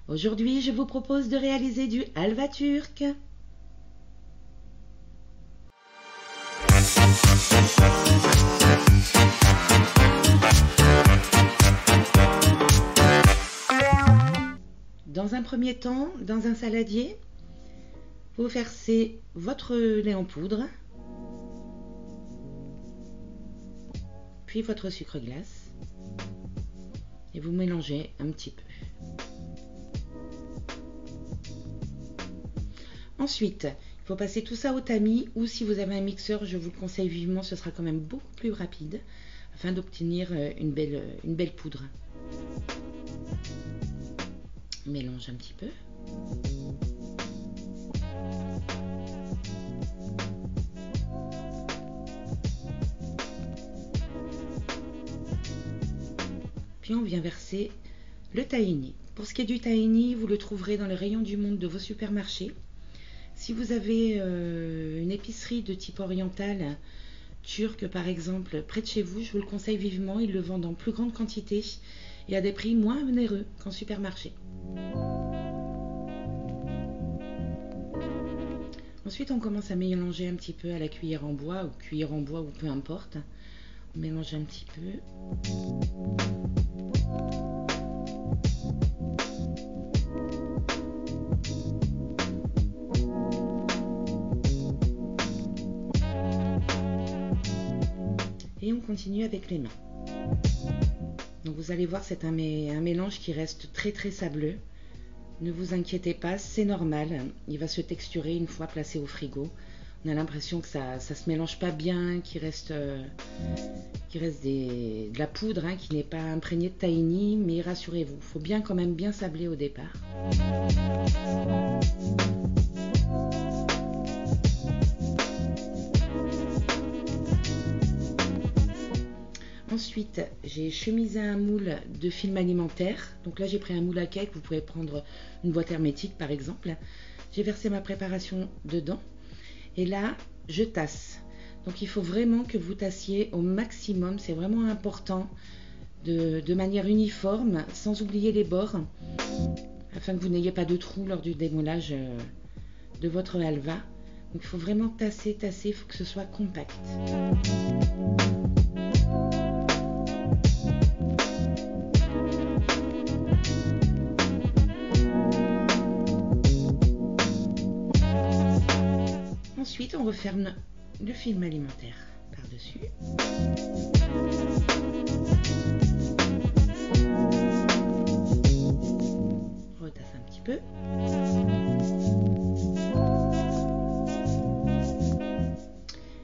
Aujourd'hui, je vous propose de réaliser du halva turc. Dans un premier temps, dans un saladier, vous versez votre lait en poudre, puis votre sucre glace, et vous mélangez un petit peu. Ensuite, il faut passer tout ça au tamis, ou si vous avez un mixeur, je vous le conseille vivement, ce sera quand même beaucoup plus rapide, afin d'obtenir une belle poudre. On mélange un petit peu. Puis on vient verser le tahini. Pour ce qui est du tahini, vous le trouverez dans les rayons du monde de vos supermarchés. Si vous avez une épicerie de type oriental, turc par exemple, près de chez vous, je vous le conseille vivement. Ils le vendent en plus grande quantité et à des prix moins onéreux qu'en supermarché. Ensuite, on commence à mélanger un petit peu à la cuillère en bois ou peu importe. On mélange un petit peu. Et on continue avec les mains. Donc vous allez voir, c'est un mélange qui reste très sableux. Ne vous inquiétez pas, c'est normal. Il va se texturer une fois placé au frigo. On a l'impression que ça se mélange pas bien, qu'il reste de la poudre qui n'est pas imprégnée de tahini, mais rassurez-vous, il faut bien quand même bien sabler au départ. Ensuite, j'ai chemisé un moule de film alimentaire. Donc là, j'ai pris un moule à cake. Vous pouvez prendre une boîte hermétique, par exemple. J'ai versé ma préparation dedans. Et là, je tasse. Donc il faut vraiment que vous tassiez au maximum. C'est vraiment important de manière uniforme, sans oublier les bords, afin que vous n'ayez pas de trous lors du démoulage de votre halva. Donc il faut vraiment tasser. Il faut que ce soit compact. Ensuite, on referme le film alimentaire par-dessus. On retasse un petit peu.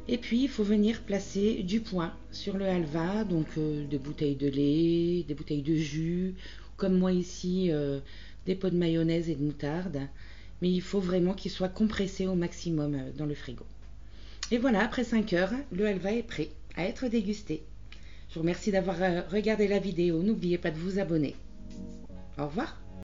Et puis, il faut venir placer du point sur le halva, donc des bouteilles de lait, des bouteilles de jus, comme moi ici, des pots de mayonnaise et de moutarde. Mais il faut vraiment qu'il soit compressé au maximum dans le frigo. Et voilà, après 5 heures, le halva est prêt à être dégusté. Je vous remercie d'avoir regardé la vidéo. N'oubliez pas de vous abonner. Au revoir.